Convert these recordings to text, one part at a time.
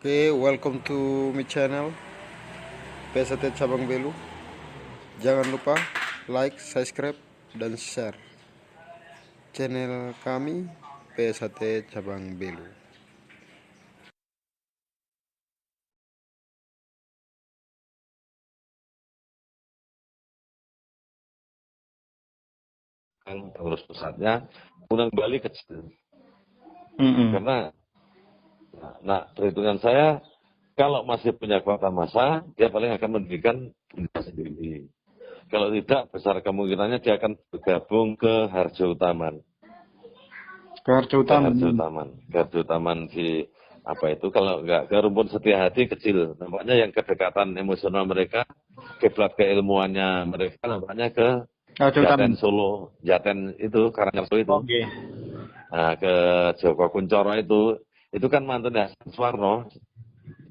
Oke, welcome to my channel PSAT Cabang Belu. Jangan lupa like, subscribe, dan share channel kami PSAT Cabang Belu. Pengurus pusatnya undang Bali kecil. Karena perhitungan saya kalau masih punya kuota massa, dia paling akan mendirikan bunda sendiri. Kalau tidak, besar kemungkinannya dia akan bergabung ke Harjo Utaman. Harjo Harjo Utaman di apa itu, kalau nggak ke Rumpun Setia Hati kecil. Nampaknya yang kedekatan emosional mereka, kiblat keilmuannya mereka nampaknya ke Jaten Solo. Jaten itu, Karanganyar itu. Oke. Nah, ke Joko Kuncoro itu kan mantannya Suwarno.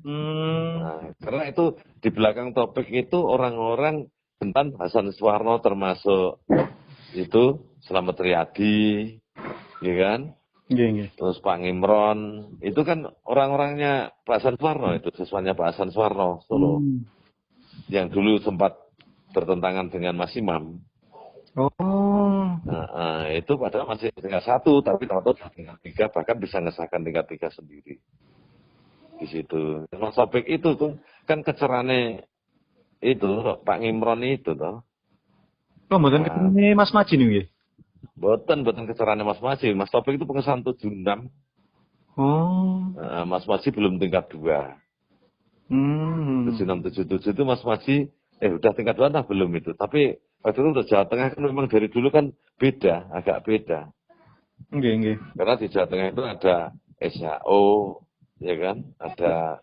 Nah, karena itu di belakang topik itu orang-orang tentang Hasan Suwarno termasuk itu Slamet Riyadi, ya kan? Terus Pak Ngimron, itu kan orang-orangnya Pak Hasan Suwarno, itu siswanya Pak Hasan Suwarno, Solo. Yang dulu sempat bertentangan dengan Mas Imam. Nah, itu padahal masih tingkat 1, tapi tahu-tahu tingkat 3, bahkan bisa ngesahkan tingkat 3 sendiri. Di situ. Mas Topik itu tuh, kan kecerane itu, Pak Ngimron itu toh. Mboten ketemu Mas Maji nih. Boten kecerane Mas Maji. Mas Topik itu pengesahan 76. Mas Maji belum tingkat 2. 7677 itu Mas Maji, udah tingkat 2 nah belum itu. Tapi waktu itu untuk Jawa Tengah kan memang dari dulu kan beda, agak beda. Karena di Jawa Tengah itu ada SHO, ya kan? Ada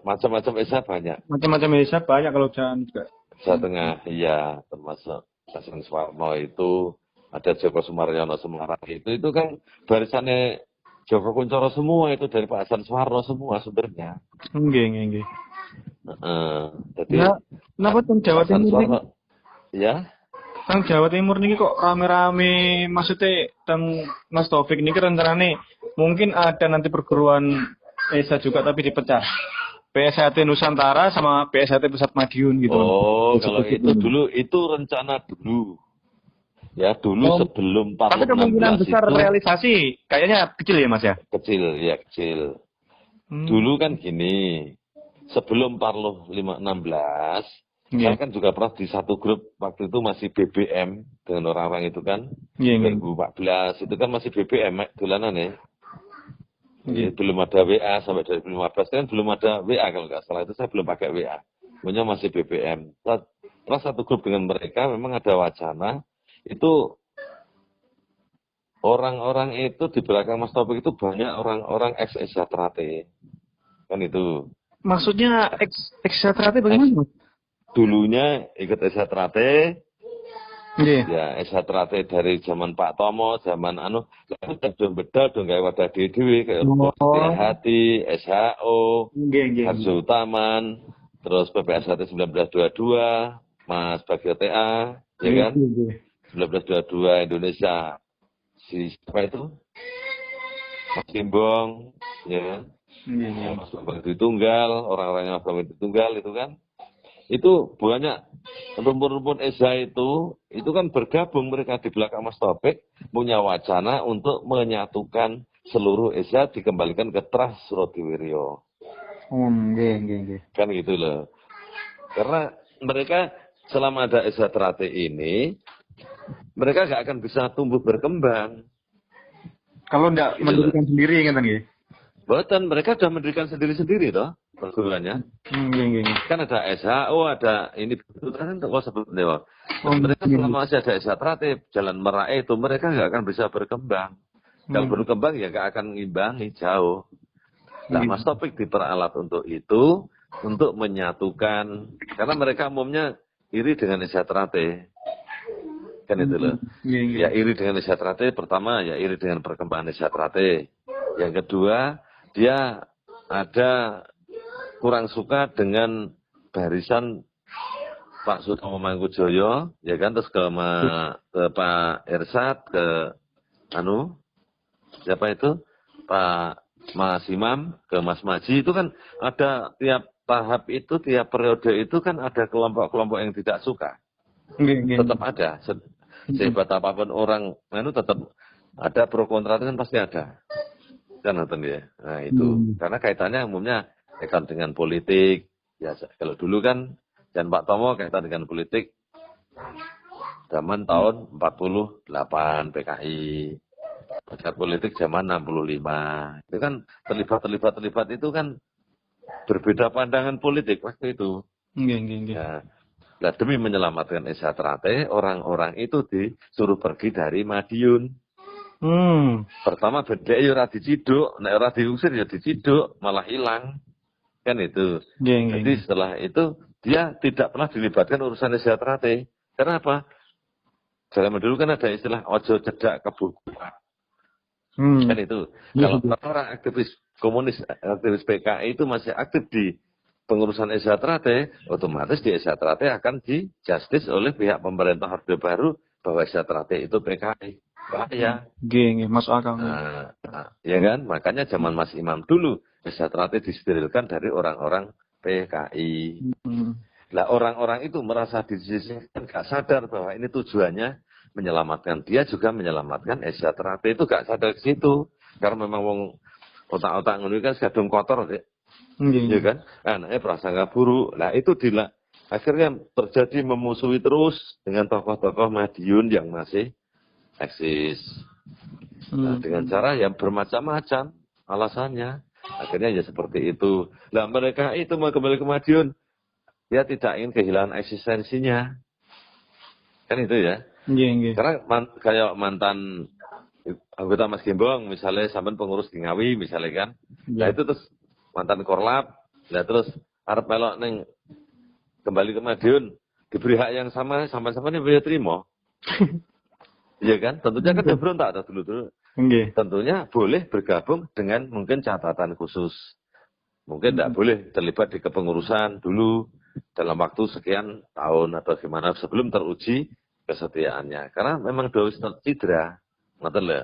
macam-macam SH banyak. Macam-macam SH banyak kalau juga. Jawa Tengah, iya, termasuk Hasan Suwarno itu, ada Joko Sumaryono Semarang itu kan barisannya Joko Kuncoro semua, itu dari Pak Hasan Suwarno semua sumbernya. Nggih. Jadi kenapa teng Jawa Timur ini? Ya. Teng Jawa Timur ini kok rame-rame, maksudnya teng Mas Taufik ini rencananya mungkin ada nanti perguruan ESA juga tapi dipecah. PSAT Nusantara sama PSAT Pusat Madiun gitu. Oh, kalau itu dulu itu rencana dulu. Ya, dulu sebelum Parlo 16 tapi kemungkinan besar itu, realisasi kayaknya kecil ya Mas ya? Kecil. Dulu kan gini, sebelum Parlo 16, saya kan juga pernah di satu grup, waktu itu masih BBM dengan orang-orang itu kan. 2014 itu kan masih BBM, dolanan ya. Belum ada WA sampai 2015 kan belum ada WA kalau nggak salah, itu saya belum pakai WA. Pokoknya masih BBM. Setelah satu grup dengan mereka memang ada wacana itu orang-orang itu di belakang Mas Topik itu banyak orang-orang ex-Esatrate. Kan itu. Maksudnya ex-Esatrate bagaimana? Dulunya ikut Esatrate. Ya, Esatrate dari zaman Pak Tomo, zaman udah beda dong kayak wadah dewi kayak Hati, SHO, Harjo Utaman, terus PPSHT 1922, Mas Bagio TA, ya kan? 1922 Indonesia. Siapa itu? Mas Kimbong, ya kan? Mas Bambang Ditunggal, orang-orangnya Mas Bambang Ditunggal itu kan. Itu banyak rumpun-rumpun ESA itu kan bergabung mereka di belakang Mas Topik, punya wacana untuk menyatukan seluruh ESA dikembalikan ke Trust Surodiwiryo. Kan gitu loh. Karena mereka selama ada ESA Trate ini, mereka nggak akan bisa tumbuh berkembang. Kalau nggak gitu mendirikan sendiri kan ya? Bahkan mereka sudah mendirikan sendiri-sendiri toh perguruannya. Kan ada SHO, ada ini kan sebetulnya. Mereka selama masih ada SH Trate, Jalan Merak itu mereka nggak akan bisa berkembang. Kalau berkembang ya nggak akan ngimbangi jauh. Nah, Mas Topik diperalat untuk itu, untuk menyatukan, karena mereka umumnya iri dengan SH Trate. Kan itu loh. Ya iri dengan SH Trate, pertama ya iri dengan perkembangan SH Trate. Yang kedua, dia ada kurang suka dengan barisan Pak Sutomo Mangkujoyo, ya kan, terus ke Pak Ersat, ke siapa itu, Pak Mas Imam ke Mas Maji itu kan ada tiap tahap itu, tiap periode itu kan ada kelompok-kelompok yang tidak suka. Tetap ada. Sehebat apapun orang, itu tetap ada pro kontra itu kan pasti ada. Kan nonton ya. Nah itu karena kaitannya umumnya kaitan dengan politik. Ya kalau dulu kan dan Pak Tomo kaitan dengan politik zaman tahun 48 PKI. Pada politik zaman 65. Itu kan terlibat itu kan berbeda pandangan politik waktu itu. Ya. Nah, demi menyelamatkan Esa Trate, orang-orang itu disuruh pergi dari Madiun. Pertama bedek ya ora diciduk, nek ora diusir ya diciduk, malah hilang. Kan itu. Jadi setelah itu dia tidak pernah dilibatkan urusan Esa Trate. Karena apa? Zaman dulu kan ada istilah ojo cedak kebukuan. Kan itu. Kalau orang aktivis komunis, aktivis PKI itu masih aktif di pengurusan Esa Trate, otomatis di Esa Trate akan di justice oleh pihak pemerintah Orde Baru bahwa Esa Trate itu PKI. Bahaya. Masuk akal. Ya kan? Makanya zaman Mas Imam dulu Esa Trate disterilkan dari orang-orang PKI. Lah orang-orang itu merasa disisihkan, gak sadar bahwa ini tujuannya menyelamatkan dia juga menyelamatkan Esa Trate itu gak sadar ke situ. Karena memang wong otak-otak ngono kan kadung kotor, Dek. Iya kan? Anaknya prasangka buruk. Nah itu akhirnya terjadi memusuhi terus dengan tokoh-tokoh Madiun yang masih eksis. Nah, dengan cara yang bermacam-macam alasannya. Akhirnya ya seperti itu. Nah mereka itu mau kembali ke Madiun. Dia tidak ingin kehilangan eksistensinya. Kan itu ya. Karena kayak mantan anggota Mas Gembong, misalnya sampean pengurus di Ngawi, misalnya kan. Nah itu terus mantan Korlap, nah terus arep melok ning kembali ke Madiun, diberi hak yang sama, sampai-sampai dia terima. Iya kan? Tentunya kan dia berontak dulu. Tentunya boleh bergabung dengan mungkin catatan khusus. Mungkin tidak boleh terlibat di kepengurusan dulu dalam waktu sekian tahun atau gimana sebelum teruji kesetiaannya. Karena memang dois tercidra. Ngerti lho?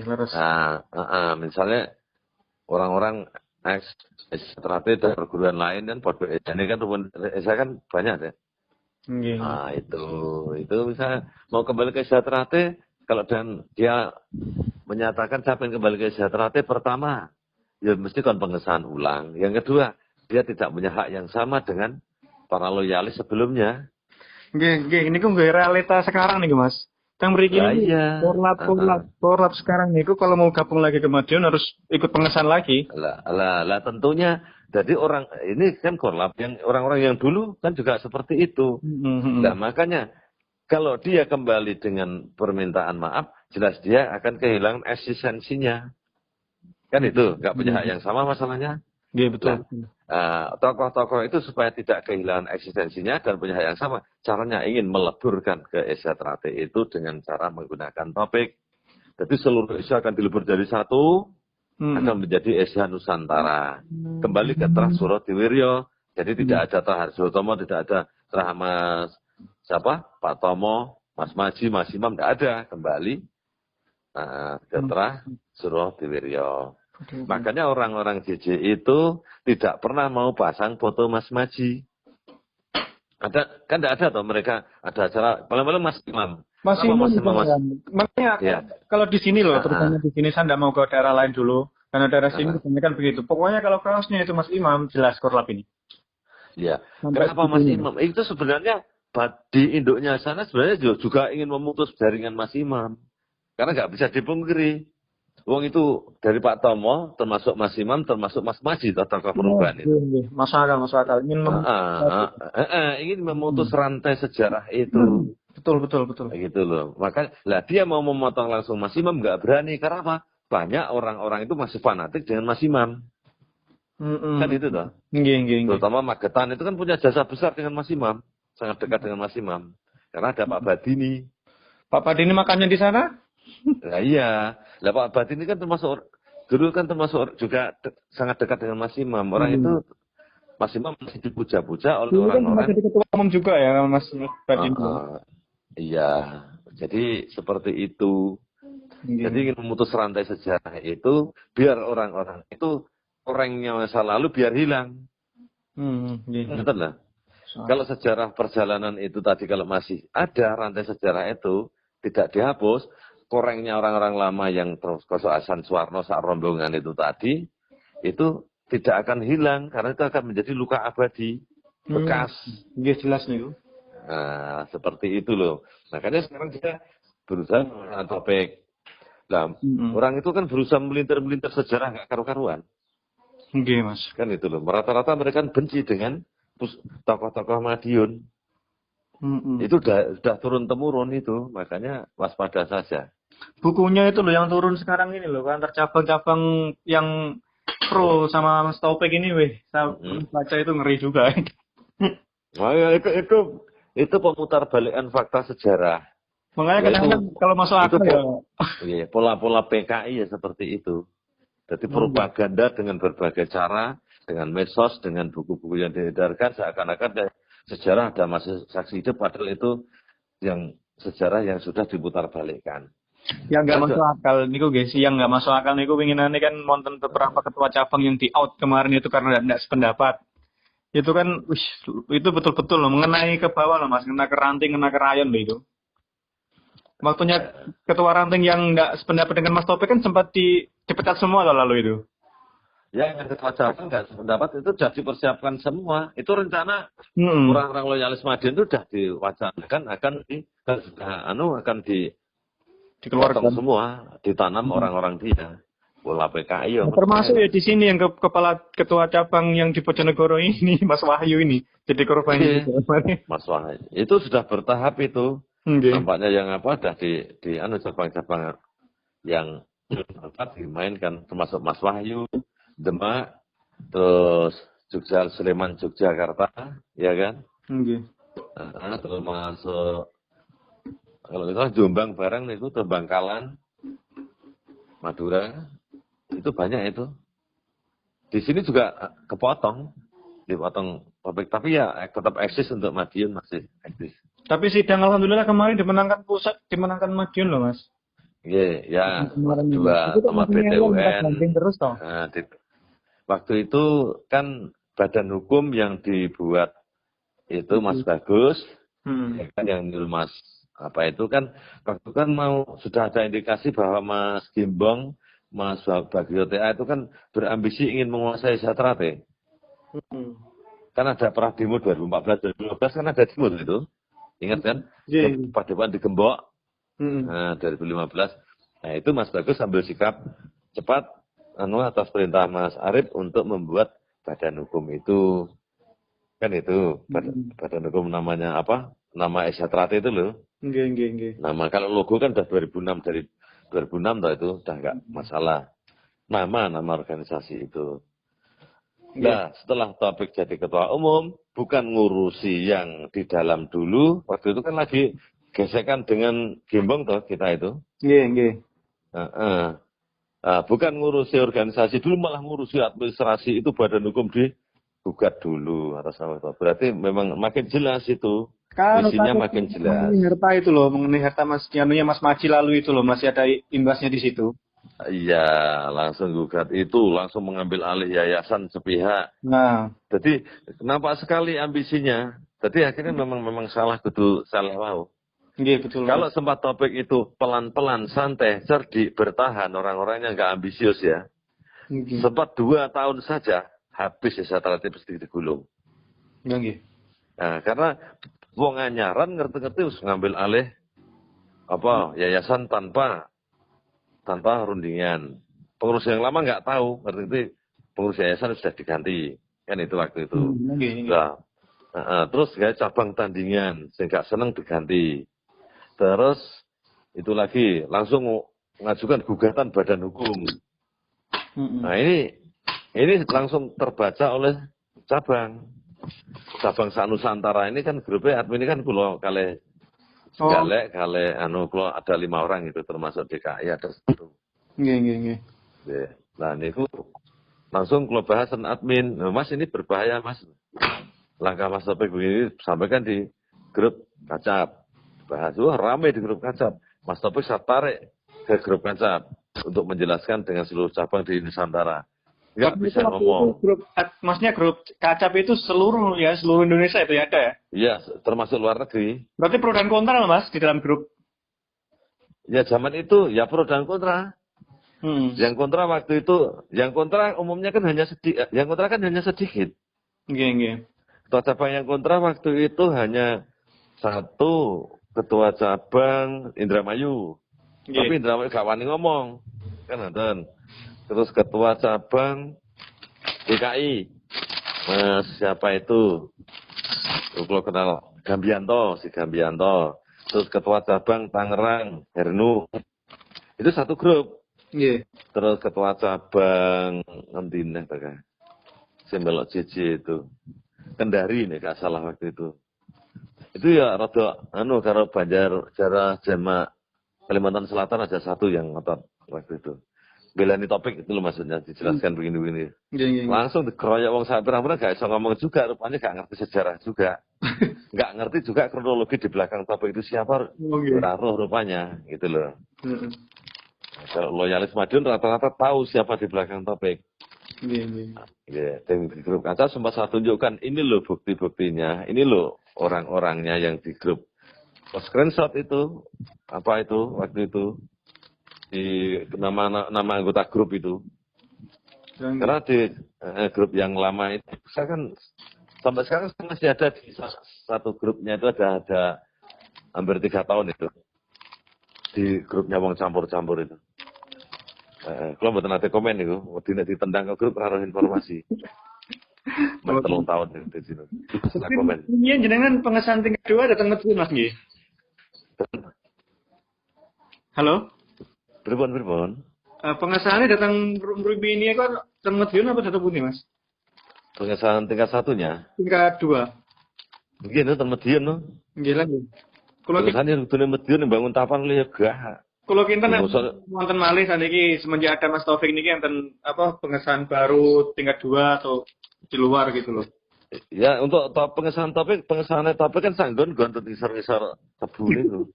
Leres. Nah, misalnya orang-orang Trate dan perguruan lain dan podo ini kan saya kan banyak ya. Nah itu misalnya mau kembali ke Trate kalau dan dia menyatakan saya ingin kembali ke Trate pertama ya mesti kan pengesahan ulang. Yang kedua dia tidak punya hak yang sama dengan para loyalis sebelumnya. Ini kok realita sekarang nih Mas. Yang mriki ini korlap sekarang nih, kalau mau gabung lagi ke Madiun harus ikut pengesahan lagi. Lah tentunya. Jadi orang ini kan korlap yang orang-orang yang dulu kan juga seperti itu. Nah makanya kalau dia kembali dengan permintaan maaf, jelas dia akan kehilangan eksistensinya. Kan itu, nggak punya hak yang sama masalahnya. Iya betul. Tokoh-tokoh itu supaya tidak kehilangan eksistensinya dan punya hak yang sama, caranya ingin meleburkan ke Esa Trate itu dengan cara menggunakan topik. Jadi seluruh Esa akan dilebur jadi satu, akan menjadi Esa Nusantara. Kembali ke Trah Surodiwiryo. Jadi tidak ada Trah Harjotomo, tidak ada Trah Mas Pak Tomo, Mas Maji, Mas Imam, tidak ada. Kembali ke Trah Surodiwiryo. Makanya orang-orang JJ itu tidak pernah mau pasang foto Mas Maji. Kan tidak ada toh mereka ada acara paling-paling Mas Imam. Mas Imam. Makanya kalau di sini loh, terutama di sini saya tidak mau ke daerah lain dulu. Karena daerah sini kan begitu. Pokoknya kalau kaosnya itu Mas Imam jelas korlap ini. Ya. Kenapa Mas Imam? Itu sebenarnya di induknya sana sebenarnya juga ingin memutus jaringan Mas Imam. Karena nggak bisa dipungkiri. Wong itu dari Pak Tomo, termasuk Mas Imam, termasuk Mas Maji, tokoh perubahan itu. Masuk akal. Ingin memutus rantai sejarah itu. Betul. Gitu loh. Maka dia mau memotong langsung Mas Imam nggak berani. Karena apa? Banyak orang-orang itu masih fanatik dengan Mas Imam. Kan itu toh. Terutama Magetan itu kan punya jasa besar dengan Mas Imam. Sangat dekat dengan Mas Imam. Karena ada Pak Badini. Pak Badini makannya di sana? Nah iya, lah Pak Badini kan termasuk juga sangat dekat dengan Mas Imam. Orang itu Mas Imam masih dipuja-puja oleh orang-orang. Jadi ketua umum juga ya Mas Badini. Iya, jadi seperti itu. Jadi ingin memutus rantai sejarah itu biar orang-orang itu orangnya masa lalu biar hilang. Betul lah. Kalau sejarah perjalanan itu tadi kalau masih ada rantai sejarah itu tidak dihapus, korengnya orang-orang lama yang terus kosok Hasan Suwarno saat rombongan itu tadi itu tidak akan hilang karena itu akan menjadi luka abadi bekas. Jelas nih. Nah, seperti itu loh. Makanya sekarang kita berusaha menggunakan topik. Nah, orang itu kan berusaha melintir-melintir sejarah nggak karu-karuan. Mas. Kan itu loh. Rata-rata mereka kan benci dengan tokoh-tokoh Madiun. Itu udah turun-temurun itu. Makanya waspada saja. Bukunya itu loh yang turun sekarang ini loh. Antar cabang-cabang yang pro sama Mas Taufik ini weh. Baca itu ngeri juga. Oh, ya, itu pemutar balikan fakta sejarah. Makanya kadang-kadang kalau masuk akal ya. Iya, pola-pola PKI ya seperti itu. Jadi propaganda dengan berbagai cara, dengan medsos, dengan buku-buku yang diedarkan, seakan-akan sejarah ada masa saksi hidup, padahal itu yang sejarah yang sudah diputar balikkan. Yang nggak masuk akal niku guys, yang nggak masuk akal niku winginane kan wonten beberapa ketua cabang yang di out kemarin itu karena tidak sependapat. Itu kan, itu betul-betul loh, mengenai ke bawah loh mas, kena ke ranting, kena ke rayon loh itu. Waktunya ketua ranting yang nggak sependapat dengan Mas Taufik kan sempat dipecat semua loh lalu itu. Ya, yang ketua cabang nggak sependapat itu sudah dipersiapkan semua. Itu rencana orang-orang loyalis Madiun itu sudah diwacanakan akan dikeluarkan semua, ditanam orang-orang dia. Pola PKI. Termasuk ya di sini yang kepala ketua cabang yang di Bojonegoro ini, Mas Wahyu ini, jadi korban. Mas Wahyu itu sudah bertahap itu. Nampaknya yang sudah di cabang-cabang yang dimainkan, termasuk Mas Wahyu, Demak, terus Jogja, Sleman, Yogyakarta, ya kan? Terus masuk kalau misalnya Jombang bareng itu, Bangkalan, Madura, itu banyak itu. Di sini juga dipotong topik, tapi ya tetap eksis untuk Madiun masih eksis. Tapi sidang alhamdulillah kemarin dimenangkan pusat, dimenangkan Madiun loh mas. Iya, dua sama BTUN. Terus toh. Nah, waktu itu kan badan hukum yang dibuat itu Mas Bagus, ya kan yang Mas apa itu kan waktu kan sudah ada indikasi bahwa Mas Gimbong, Mas Bagio TA itu kan berambisi ingin menguasai Satrate. Kan ada perang demo 2014, 2015 kan ada demo itu. Ingat kan? Padepokan di Gembok. Nah, 2015. Nah, itu Mas Bagus ambil sikap cepat atas perintah Mas Arif untuk membuat badan hukum itu. Kan itu badan hukum namanya apa? Nama Satrate itu loh. Nama kalau logo kan udah 2006, dari 2006 toh itu udah enggak masalah. Nama organisasi itu. Nah, setelah topik jadi ketua umum, bukan ngurusi yang di dalam dulu. Waktu itu kan lagi gesekan dengan Gimbong toh kita itu. Bukan ngurusi organisasi dulu, malah ngurusi administrasi itu badan hukum digugat dulu atas nama itu. Berarti memang makin jelas itu. Isinya makin jelas. Mengenai harta itu loh, mengenai harta Mas Maji lalu itu loh, masih ada imbasnya di situ. Iya, langsung gugat itu, langsung mengambil alih yayasan sepihak. Nah, jadi nampak sekali ambisinya. Jadi akhirnya memang salah mau. Iya, betul. Kalau sempat topik itu pelan-pelan, santai, cerdik, bertahan, orang-orangnya nggak ambisius ya. Sempat 2 tahun saja, habis ya Satrate pasti digulung. Nah, karena wong anyaran ngerti-ngerti harus ngambil alih yayasan tanpa rundingan. Pengurus yang lama nggak tahu, ngerti pengurus yayasan sudah diganti. Kan itu waktu itu. Terus cabang tandingan, sehingga senang diganti. Terus itu lagi langsung mengajukan gugatan badan hukum. Nah ini langsung terbaca oleh cabang Sanusantara ini kan grupnya admin ini kan kulo kali Galek kulo ada 5 orang itu termasuk DKI ada 1. Nah ini langsung kulo bahas admin. Nah, Mas ini berbahaya Mas. Langkah Mas Taufik begini sampaikan di grup Kacap. Bahas rame di grup Kacap. Mas Taufik saya tarik ke grup WhatsApp untuk menjelaskan dengan seluruh cabang di Nusantara. Nggak Tapi bisa itu ngomong. Maksudnya grup kacap itu seluruh Indonesia itu ya ada ya? Iya, termasuk luar negeri. Berarti pro dan kontra loh Mas di dalam grup. Ya zaman itu ya pro dan kontra. Yang kontra waktu itu, yang kontra umumnya kan hanya sedikit, yang kontra kan hanya sedikit. Nggih. Ketua cabang yang kontra waktu itu hanya satu ketua cabang Indramayu. Tapi Indramayu gak wani ngomong. Kan nonton. Terus ketua cabang DKI. Mas siapa itu? Kalau kenal Gambianto, si Gambianto. Terus ketua cabang Tangerang, Hernu. Itu satu grup. Terus ketua cabang Ngendineh tak Sembelok JJ itu. Kendari nih gak salah waktu itu. Itu ya rada karo Banjar cara Jamak Kalimantan Selatan ada satu yang ngotot waktu itu. Belani topik itu loh maksudnya dijelaskan begini-begini. Langsung dikeroyok wong sak pirang-pirang gak iso ngomong juga, rupanya gak ngerti sejarah juga. Gak ngerti juga kronologi di belakang topik itu siapa. Roh rupanya gitu loh. Kalau loyalis Madiun rata-rata tahu siapa di belakang topik. Iya, tim di grup kaca sempat saya tunjukkan ini loh bukti-buktinya, ini loh orang-orangnya yang di grup. Screenshot itu apa itu waktu itu di nama anggota grup itu. Karena di grup yang lama itu saya kan sampai sekarang masih ada di satu grupnya itu ada hampir 3 tahun itu di grupnya wong campur-campur itu. Kalau mboten nate komen niku, wedi nek ditendang ke grup karo informasi. Mas 3 tahun di sini. Nah, komen. Ini jenengan pengesahan tingkat 2 datang Madiun Mas nggih. Halo? Pripun? Pengesahannya datang mriki ini kok datang Madiun apa datang pundi Mas? Pengesahan tingkat 1-nya. Tingkat 2. Nggih datang Madiun no. Nggih lah nggih. Kalau pengesahan yang kudune Madiun bangun tapan liya gak. Kalau kita wonten malih saniki semenjak ada Mas Taufik niki enten pengesahan baru tingkat 2 atau di luar gitu loh. Ya untuk pengesahan topik kan sanggon gonten ngisor-ngisor tebu niku.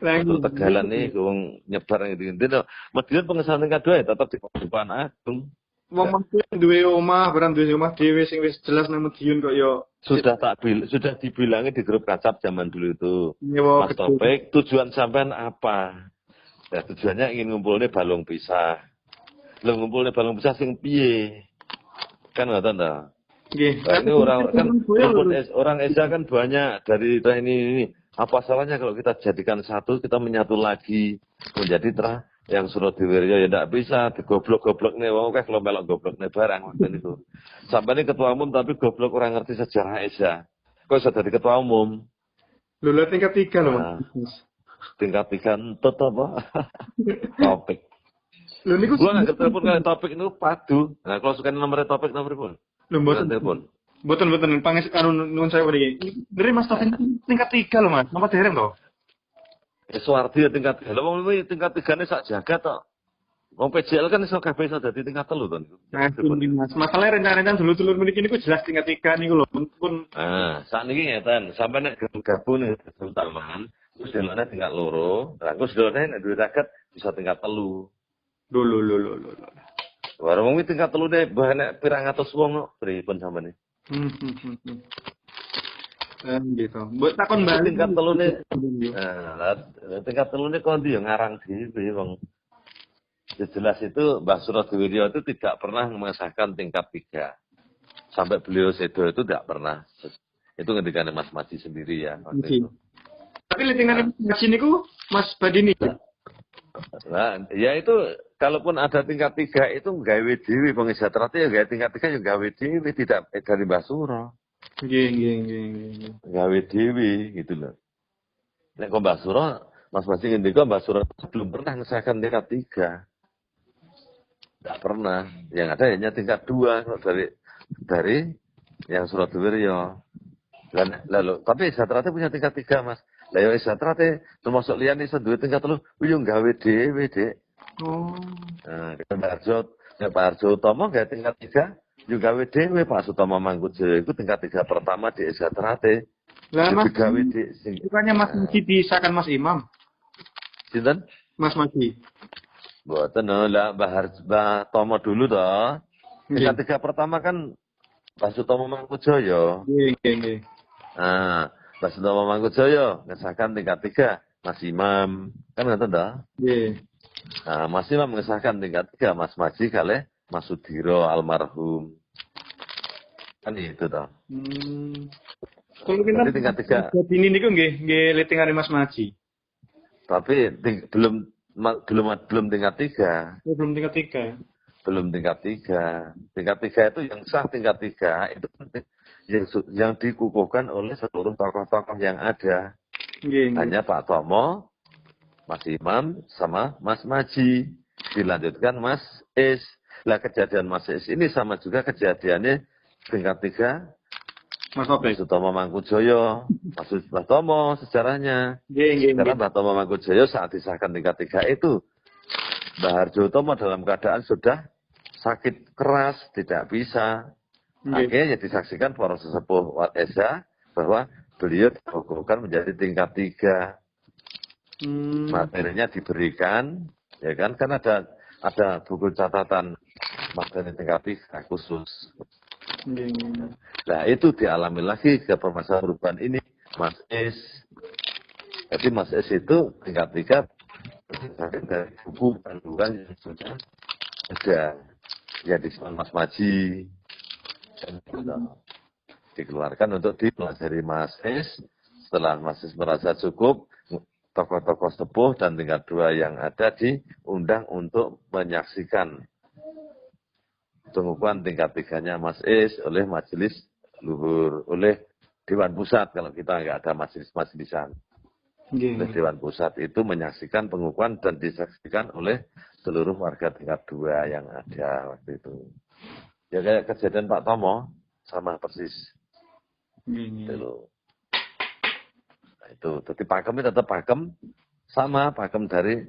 Untuk Tegalan nih wong nyebar ngene. Madiun pengesahan tingkat 2 ya tetap di Paduan Agung. Wong Madiun duwe omah, barang duwe omah dhewe sing wis jelas nang Madiun kok yo sudah dibilangi di grup WhatsApp zaman dulu itu. Mas Topik, tujuan sampean apa? Ya tujuannya ingin ngumpulnya balung pisah. Lah ngumpulnya balung pisah sing piye? Kan ngoten ta? Nggih. Ini orang Esa kan banyak dari ini. Apa salahnya kalau kita jadikan satu, kita menyatu lagi menjadi yang Surodiwiryo ya ndak bisa digoblok-goblok nih wong akeh kalau melok goblok nih barang waktu itu. Sampai ini ketua umum tapi goblok orang ngerti sejarah Esa. Kok iso dadi ketua umum? Lho tingkat 3 loh. Tingkat 3 entet apa? Topik. Lho niku gua nggak telepon kali topik niku padu. Nah kalau suka nomor topik nomor pun. Lho mboten telepon. Mboten panges nuwun saya mriki. Dari Mas Taufik tingkat 3 loh Mas. Napa dereng to? Suwardi ya tingkat 3. Lah wong iki tingkat 3-ne sak jagat tok. Wong PJL kan iso kabeh iso dadi tingkat 3 to niku. Mas, masalahnya rencana-rencana dulur-dulur mriki niku jelas tingkat 3 niku lho. Pun sakniki ngeten, sampe nek gabung ning Sultan, terus delokne tingkat 2, terus delokne nek duwe zakat bisa tingkat 3. Lho. Warung wong tingkat 3 nek pirang atus wong kok pripun sampeyan. Gitu. Mbok takon bali tingkat 3-ne. Tingkat 3-ne kondi yo ngarang dhewe wong. Jelas itu Mbah Surodiwiryo itu tidak pernah mengesahkan tingkat 3. Sampai beliau sedo itu tidak pernah. Itu ngendikane Mas Maji sendiri ya waktu itu. Tapi litingan Mas niku Mas Badini. Nah, ya itu kalaupun ada tingkat 3 itu gawe dhewe pengesatrate ya gawe tingkat 3 ya gawe dhewe tidak dari Mbah Suro. Nggih. Gawe dhewe gitu loh. Nek kok Mbah Suro, Mas Basi ngendika Mbah Suro belum pernah ngesahkan tingkat 3. Tidak pernah. Yang ada hanya tingkat 2 dari yang Surodiwiryo. Lalu tapi Satrate punya tingkat 3, Mas. Lah ya Satrate termasuk liyane iso duwe tingkat 3, yo gawe dhewe, Dik. Oh. Nah, Pak Harjo Utomo gawe tingkat 3. Juga WDW Pak Sutomo Mangkujo itu tingkat 3 pertama di Satrate. Lah Mas, bukannya Mas Muji disahkan Mas Imam? Sinten? Mas Maji. Mboten lah Mbah Tomo dulu toh. Tingkat 3 pertama kan Mbah Sutomo Mangkujoyo. Nggih. Nah, Mbah Sutomo Mangkujoyo ngesahkan tingkat 3 Mas Imam. Kan ngoten toh? Nggih. Nah, Mas Imam mengesahkan tingkat 3 Mas Maji kalih Mas Sudiro almarhum. Kan itu toh. Kalau kita tingkat 3. ini niku nggih litingane Mas Maji. Tapi belum tingkat 3. Oh, belum tingkat 3. Belum tingkat 3. Tingkat 3 itu yang sah tingkat 3 itu yang dikukuhkan oleh seluruh tokoh-tokoh yang ada. Hanya Pak Tomo, Mas Imam, sama Mas Maji. Dilanjutkan Mas Is. Lah kejadian Mas Is ini sama juga kejadiannya tingkat 3. Mas Topik. Sutomo Mangkujoyo, Mas Tomo sejarahnya. Karena Mbah Tomo Mangkujoyo saat disahkan tingkat 3 itu Mbah Harjo Tomo dalam keadaan sudah sakit keras, tidak bisa. Akhirnya disaksikan para sesepuh Wat Esa bahwa beliau dikukuhkan menjadi tingkat 3. Materinya diberikan, ya kan? Kan ada buku catatan materi tingkat 3 khusus. Nah itu dialami lagi ke permasalahan perubahan ini Mas Es. Jadi Mas Es itu tingkat 3 dari buku panduan yang sudah ada ya di Mas Maji dan dikeluarkan untuk dipelajari Mas Es. Setelah Mas Es merasa cukup, tokoh-tokoh sepuh dan tingkat 2 yang ada diundang untuk menyaksikan pengukuhan tingkat 3-nya Mas Is oleh majelis luhur, oleh Dewan Pusat kalau kita nggak ada majelis-majelisan. Oleh Dewan Pusat itu menyaksikan pengukuhan dan disaksikan oleh seluruh warga tingkat 2 yang ada waktu itu. Ya kayak kejadian Pak Tomo sama persis. Nah, itu. Jadi pakemnya tetap pakem sama pakem dari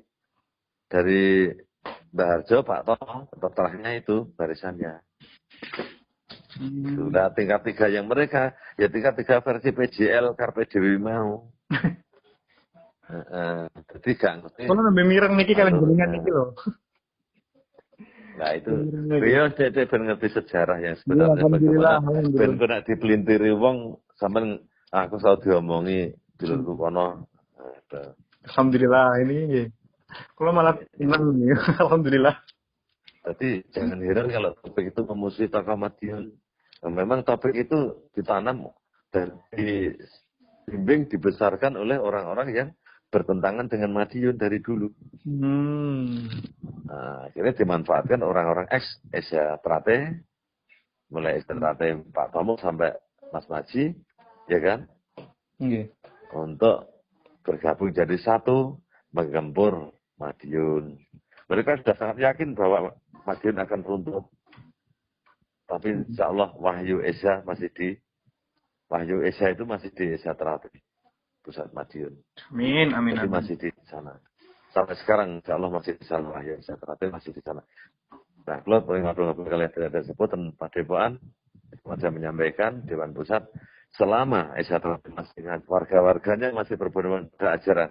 Mbah Harjo, Pak Tomo, setelahnya itu barisannya. Sudah tingkat 3 yang mereka, ya tingkat 3 versi PJL, Carpe Dewi mau. Jadi gak ngerti. Kalau lebih mireng niki kalian jenengan niki loh. Nah itu, beliau dia ngerti sejarah yang sebenarnya bagaimana. Ben kena dipelintiri wong, sampean aku selalu diomongi dulurku kono. Alhamdulillah ini. Kalau malah senang nih, alhamdulillah. Jadi jangan heran kalau topik itu memusuhi tokoh Madiun. Nah, memang topik itu ditanam dan dibimbing, dibesarkan oleh orang-orang yang bertentangan dengan Madiun dari dulu. Nah, akhirnya dimanfaatkan orang-orang ex-Esa Trate, mulai Esa Trate Pak Tomo sampai Mas Maji, ya kan? Untuk bergabung jadi satu, menggempur Madiun. Mereka sudah sangat yakin bahwa Madiun akan runtuh. Tapi insya Allah Wahyu Esa itu masih di Esa Trate, pusat Madiun. Amin. Jadi masih di sana. Sampai sekarang insya Allah masih di sana. Wahyu Esa Trate masih di sana. Nah, kalau ngobrol-ngobrol kalian ada sebutan Pak Depoan, saya menyampaikan Dewan Pusat, selama Esa Trate masih dengan warga-warganya masih berpedoman pada ajaran.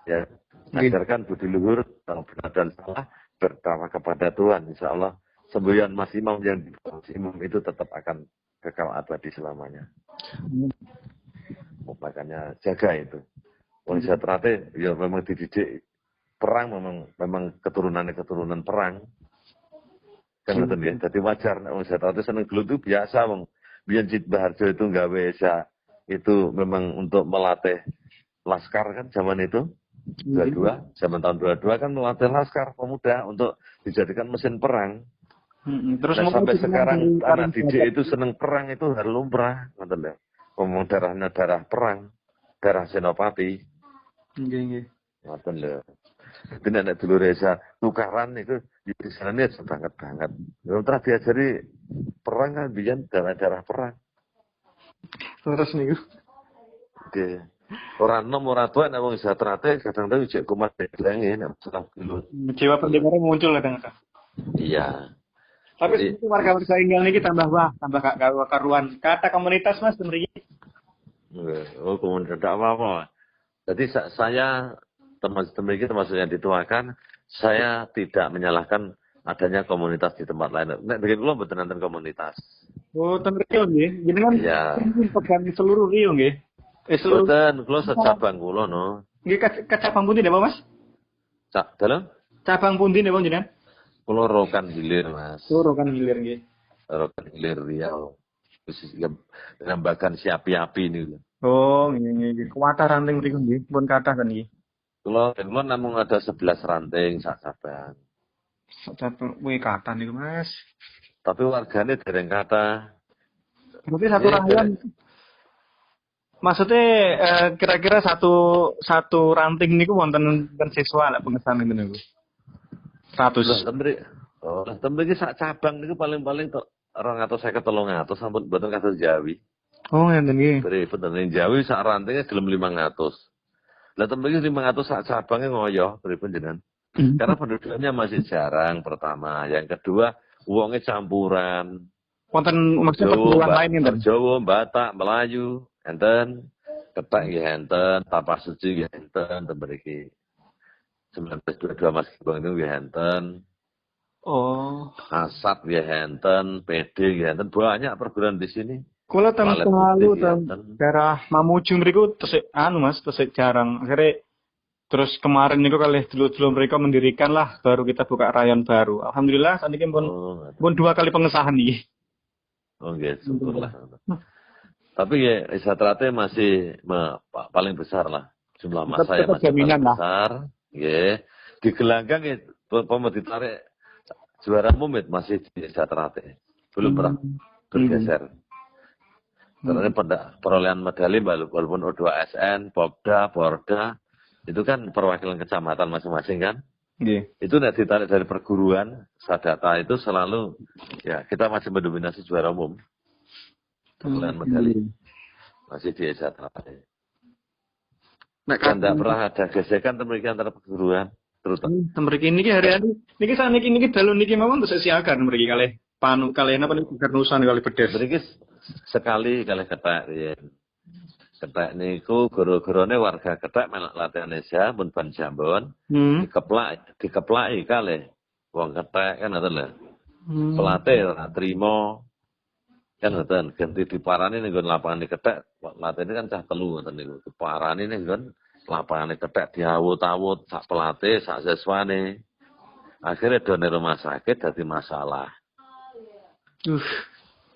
Ya, ajarkan budi luhur, kalau benar dan salah, bertakwa kepada Tuhan. Insya Allah, semboyan Mas Imam yang di Mas Imam itu tetap akan kekal abadi selamanya. Makanya jaga itu. Wanita Trate, ya memang dididik perang, memang keturunan perang. Kan ngerti ya. Jadi wajar, wanita Trate seneng gelut itu biasa, biar Mbah Harjo itu nggawe Esa itu memang untuk melatih laskar kan zaman itu. 22, zaman tahun 22 kan melatih laskar pemuda untuk dijadikan mesin perang. Terus sampai sekarang anak didik itu seneng perang itu harus lumrah, ngoten lho. Ngomong darahnya darah perang, darah senopati. Nggih. Ngoten lho. Jadi nek dulur Esa tukaran itu di sanane banget. Yo telah diajari perang kan biyen darah perang. Terus niku. Oke. Orang nom orang tua nek wong Esa Trate kadang-kadang cek kumat delengi nek salah dulu. Jiwa pendekar muncul kadang-kadang. Iya. Tapi itu warga-warga Enggal niki tambah gak karuan. Kata komunitas Mas mriki. Oh, komunitas tidak apa-apa. Jadi saya termasuk yang dituakan, saya tidak menyalahkan adanya komunitas di tempat lain. Nek bikin kula mboten nonton komunitas. Oh, ten Rio nggih. Jenengan Iya. pegang seluruh Rio nggih. Seluruh. Mboten, kula secabang kula no. Nggih cabang pundi napa, Mas? Cak dalam Cabang pundi napa jenengan? kula Rokan Hilir, Mas. Loro kan hilir nggih. Rokan Hilir Riau. Khusus Nambakan si api-api ini. Oh, nggih. Kuwatah ranting mriku nggih, pun kathah kan nggih. Kula namung ada 11 ranting sak cabang. Satu kuwi kathah niku, Mas. Tapi warganya dereng kata. Berarti satu rangkaian. Maksudnya kira-kira satu ranting niku wonten siswa lah pengesan niku. 100. Tembe iki sak cabang niku paling-paling tok 250 300 sampun mboten kados Jawi. Oh, ngenten nggih. Pripun Jawi sak rantingnya gelem 500. Lah tembe iki 500 sak cabangnya ngoyo, pripun jenengan? Karena penduduknya masih jarang pertama, yang kedua uangnya campuran. Wonten maksudnya perguruan lain ngenten. Jawa, Batak, Melayu, enten, Ketek nggih enten, Tapak Suci nggih enten, tembriki. 1922 Mas Gembong itu nggih enten. Oh. Asap nggih enten, PD nggih enten, banyak perguruan di sini. Kula tahun lalu daerah Mamuju mriku tesik Mas, tesik jarang. Akhirnya terus kemarin niku kalih dulu mereka mendirikan lah, baru kita buka rayon baru. Alhamdulillah saat ini pun 2 kali pengesahan nih. Oh nggih, syukurlah. Tapi ya Isatrate masih paling besar lah. Jumlah massa yang masih paling besar. Nggih. Di gelanggang ya pemut ditarik juara umum masih di Isatrate. Belum pernah bergeser. Karena perolehan medali walaupun O2SN, Popda, Porda, itu kan perwakilan kecamatan masing-masing kan? Yeah. Itu nanti ditarik dari perguruan, Sadata itu selalu, ya kita masih mendominasi juara umum. Perolehan medali. Masih di Sadata. Dan tidak pernah ada gesekan antara perguruan. Terutama. Mereka ini hari-hari, ini saat ini dalu niki mawon terus siakan mereka kalih panu kalih apa nih Garnusan kalih Bedes. Mereka sekali kalih Ketek ya. Ketek niku guru-gurune warga Ketek melak latihan Indonesia pun ban Jambon. Dikeplaki kalih wong Ketek kan ngoten lho. Pelatih ora trimo. Kan ngoten ganti diparani ning nggon lapangan Ketek. Pelatih ini kan cah telu ngoten niku. Diparani ning nggon lapangan Ketek diawut-awut sak pelatih sak siswane. Akhirnya done rumah sakit dadi masalah.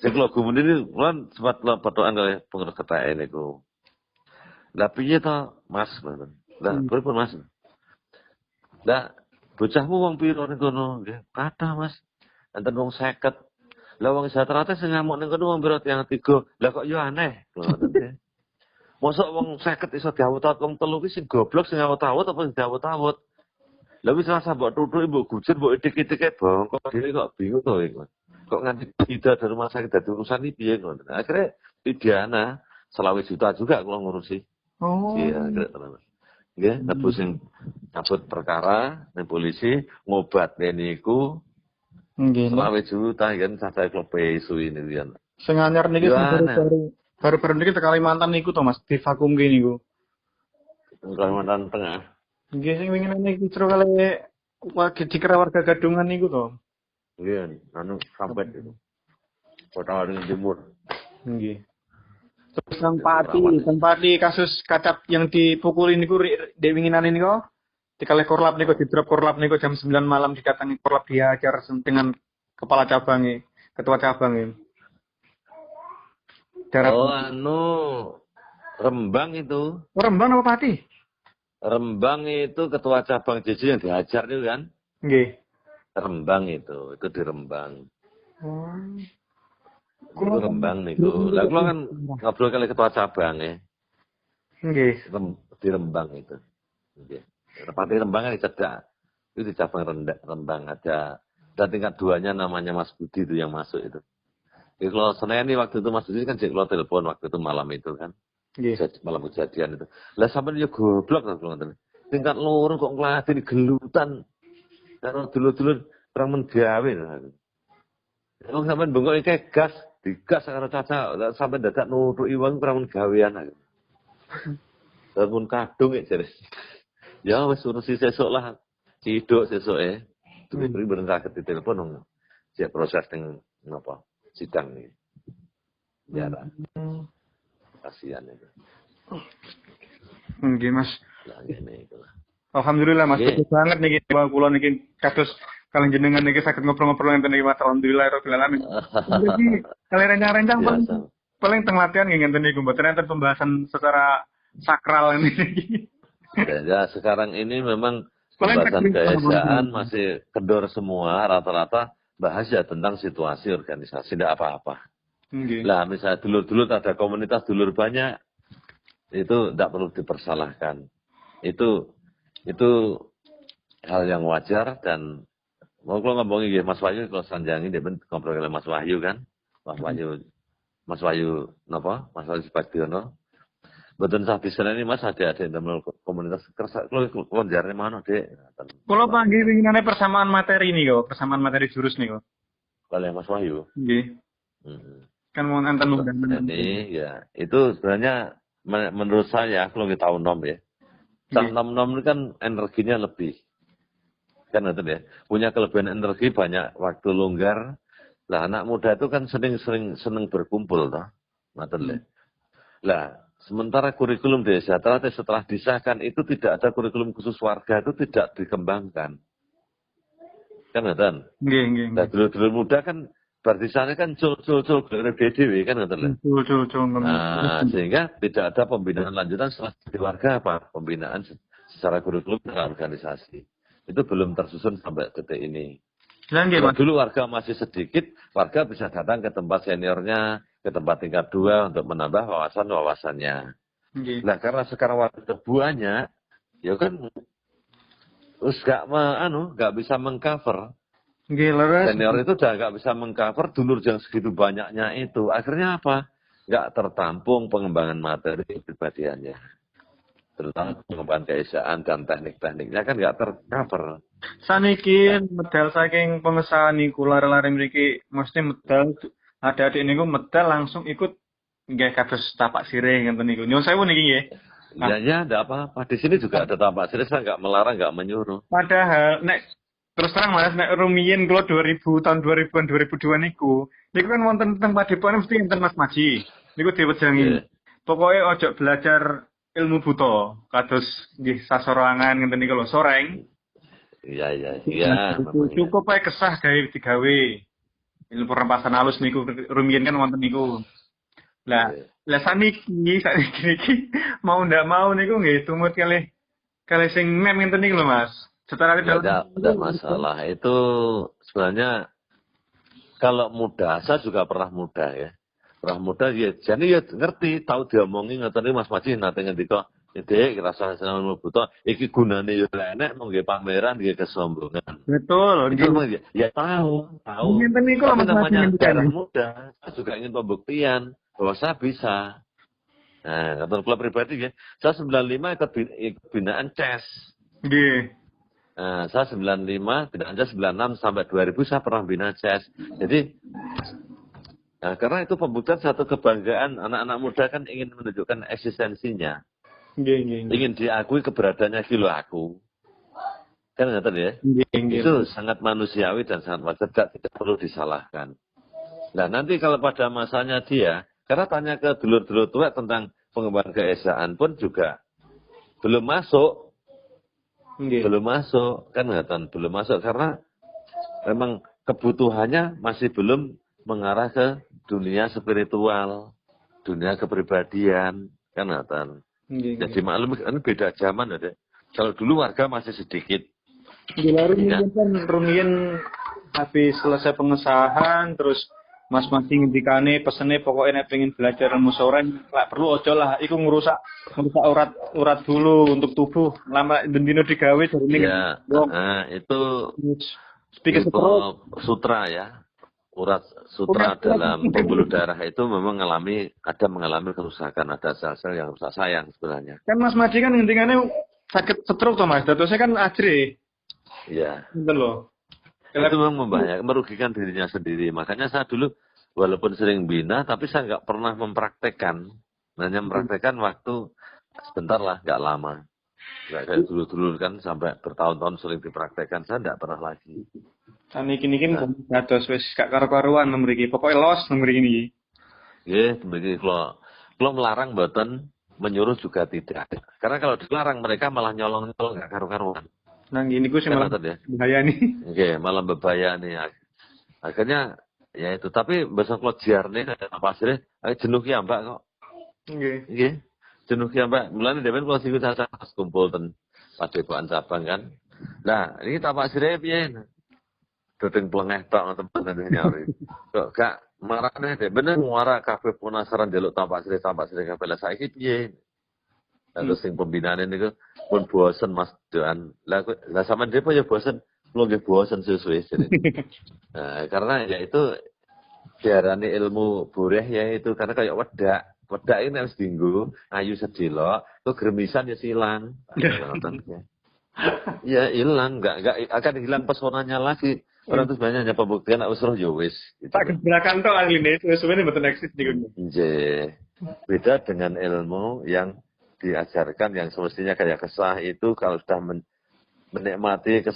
Sing kula gumune iki lan sempat petokan kali pengurus Ketek niku. Lah piye to, Mas? Lah pripun Mas? Lah bocahmu wong pira ning kono? Nggih, kathah Mas. Enten wong 50. Lah wong Isatrate sing ngamuk ning kono wong pira tiyang 3. Lah kok yo aneh. Mosok wong 50 iso diawut-awut wong 3 ki sing goblok sing awut-awut apa sing diawut-awut? Lah wis rasa mbok tutuki mbok gujen mbok itik-itike bongkok dhewe kok bingung to iku. Kok nganti tidak dari rumah sakit dari urusan ini piye ngono. Akhirnya pidana 20 juta juga kalau ngurusi. Oh. Iya, nggih, nebus sing cabut perkara ning polisi ngobatne niku. Nggih. 20 juta kan sadaya klub isu ini kan. Sing anyar niki baru niki teng Kalimantan niku to Mas, divakumke niku. Kalimantan Tengah. Nggih sing wingi niki kira kali dikira warga Gadungan niku to. Iya, anu sampai Kota Waringin Timur. Nggih. Terus Pati kasus kacap yang dipukuli niku dewinginan ini kok dikalih korlap niku di-drop korlap niku jam 9 malam didatangi korlap dihajar dengan kepala cabangnya, ketua cabangnya. Anu Rembang itu. Oh, Rembang apa Pati? Rembang itu ketua cabang JJ yang dihajar itu kan? Nggih. Rembang itu di Rembang. Oh. Itu Rembang niku. Lah kula kan ngobrol kali ketua cabang ya. Nggih. Di Rembang itu. Nggih. Tepatnya Rembang kan dicedak. Itu di cabang Rembang ada. Dan tingkat 2-nya namanya Mas Budi itu yang masuk itu. Jadi kalau Senin ini waktu itu Mas Budi kan kalau telepon waktu itu malam itu kan. Nggih. Malam kejadian itu. Lah sampean yo goblok kan ngoten. Tingkat loro kok ngladeni gelutan. Karo dulu-dulu perang menggawe. Wong sampean bengok iki gas, digas karo caca, sampean dadak nutuki wong perang menggawean. Bangun kadung iki jare. Ya wis urusi sesuk lah. Ciduk sesuk duwe pribadi kaget ditelepon dong. Siap proses ning napa? Sidang iki. Ya, kasihan itu. Nggih, Mas. Lah ngene iku lah. Alhamdulillah Mas, Nggih. bagus banget niki bang kula niki kados kalian jenengan niki saged ngobrol-ngobrol enten niki Mas. Alhamdulillah rabbil alamin. Jadi kalian rencang-rencang Ya, paling teng latihan nggih ngenten niku mboten enten pembahasan secara sakral ini. ya, sekarang ini memang Paling pembahasan teknis, keesaan masih kendor semua, rata-rata bahas ya tentang situasi organisasi, tidak apa-apa. Nggih. Lah misalnya dulur-dulur ada komunitas dulur banyak, itu tidak perlu dipersalahkan. Itu hal yang wajar dan mau kalau ngomongin ya Mas Wahyu kalau sanjangi dia ngobrol dengan Mas Wahyu kan, Mas Wahyu napa? Mas Wahyu Spadiono. Betul sah bisa ini Mas ada dalam komunitas kerja kalau konjarnya mana dek? Kalau panggil winginane persamaan materi nih kok, persamaan materi jurus nih kok. Kalau Mas Wahyu. Nggih. Kan mau enten Ini ya itu sebenarnya menurut saya kalau kita tahu nom ya. Nom ini kan energinya lebih. Kan itu ya. Punya kelebihan energi banyak waktu longgar. Lah anak muda itu kan seneng berkumpul toh. Betul ya. Lah sementara kurikulum desa setelah disahkan itu tidak ada kurikulum khusus warga itu tidak dikembangkan. Kan betul. Nggih. Nah dulu muda kan berarti sana kan cul dari DDW kan betul. Nah, sehingga tidak ada pembinaan lanjutan setelah di warga apa? Pembinaan secara kurikulum dan organisasi. Itu belum tersusun sampai detik ini. Kalau dulu warga masih sedikit, warga bisa datang ke tempat seniornya, ke tempat tingkat 2 untuk menambah wawasannya. Nah, karena sekarang warga banyak, ya kan terus nggak bisa mengcover. Senior itu udah nggak bisa mengcover dulur yang segitu banyaknya itu. Akhirnya apa? Nggak tertampung pengembangan materi kepribadiannya. Terutama pengembangan keesaan dan teknik-tekniknya kan nggak tercover. Saniki medal saking pengesahan niku lari-lari mriki mesti medal adik-adik niku medal langsung ikut nggih kados tapak sirih ngenten niku. Nyuwun sewu niki nggih. Ya, enggak apa-apa. Di sini juga ada tapak sirih, saya nggak melarang, nggak menyuruh. Padahal nek terus terang Mas, nek rumiyin kula 2000 tahun 2000-an 2002 niku kan wonten teng Padepokan mesti enten Mas Maji. Niku diwejangi. Pokoknya ojo belajar ilmu buta, kados nggih sasorangan ngenten niku lho, soreng. Iya. Cukup ae kesah digawe. Ilmu perempasan halus niku rumiyin kan wonten niku. Lah saniki niki mau ndak mau niku nggih tumut kalih sing nem ngenten niku lho Mas. Setelah tidak masalah. Itu sebenarnya kalau muda, saya juga pernah muda ya. Pernah muda ya, jadi ya ngerti, tahu diomongin ngerti Mas Maji nanti ngendika, Dek, rasa senang buta, iki gunane ya enek nggih pameran nggih kesombongan. Betul. Itu ya tahu. Tapi namanya darah muda, saya juga ingin pembuktian bahwa saya bisa. Nah, kata klub pribadi ya, saya 95 ikut binaan CES. Nggih. Nah, saya 95, tidak aja 96 sampai 2000 saya pernah bina CES. Jadi, karena itu pembuktian satu kebanggaan anak-anak muda kan ingin menunjukkan eksistensinya. Ingin diakui keberadaannya kilo aku. Kan ngerti ya? Itu sangat manusiawi dan sangat wajar, tidak perlu disalahkan. Nah, nanti kalau pada masanya dia, karena tanya ke dulur-dulur tua tentang pengembangan keesaan pun juga belum masuk. Belum masuk, kan ngatan belum masuk karena memang kebutuhannya masih belum mengarah ke dunia spiritual, dunia kepribadian, kan ngatan. Jadi maklum ini beda zaman ada. Kalau dulu warga masih sedikit. Rumiyin habis selesai pengesahan terus Mas Mati ngendikane pesene pokoknya nek pengen belajar ilmu soreng lak perlu ojo lah iku ngerusak urat dulu untuk tubuh lama dendino digawe jarine ya, itu sutra ya. Urat sutra dalam pembuluh darah itu memang mengalami kerusakan, ada sel-sel yang rusak sayang sebenarnya. Kan Mas Mati kan ngendikane sakit stroke to Mas, datosnya kan ajre. Iya. Betul loh. Itu memang membahayakan, merugikan dirinya sendiri. Makanya saya dulu walaupun sering bina, tapi saya nggak pernah mempraktekkan. Hanya mempraktekkan waktu sebentar lah, nggak lama. Nggak kayak dulu-dulu kan sampai bertahun-tahun sering dipraktekkan, saya nggak pernah lagi. Kan iki dados wis gak karo-karuan mriki. Pokoke los mriki niki. Ya, begini kalau melarang mboten, menyuruh juga tidak. Karena kalau dilarang mereka malah nyolong-nyolong nggak karu-karuan. Nang ngene ku sing Kan malah ngoten ya. bahaya nih. Oke, malah berbahaya nih. Akhirnya ya itu. Tapi besok kalau jiarne apa sih? Jenuh ya Mbak kok. Nggih. Nggih. Jenuh ya Mbak. Mulane dhewe kalau sing caca kumpul ten Padepokan Cabang kan. Nah, ini tapak sire piye? Dodeng plengeh tok temen nyari. Kok gak marane deh. Bener muara kabeh penasaran delok tapak sire kabeh. Lah saiki piye? Terus sing pembinaan niku pun bosen Mas Doan. Lah sampean dhewe ya bosen. Lu nggih bosen suwe-suwe. Nah, karena ya itu diarani ilmu boreh ya itu karena kayak wedak. Wedak ini harus dinggo, ayu sedelo, kok gremisan ya silang. Ya hilang, enggak akan hilang pesonanya lagi. Orang terus banyaknya pembuktian nak usroh ya wis. Gitu. Tak gebrakan tok aline suwe-suwe mboten eksis niku. Nggih. Beda dengan ilmu yang diajarkan yang semestinya kayak kesah itu kalau sudah menikmati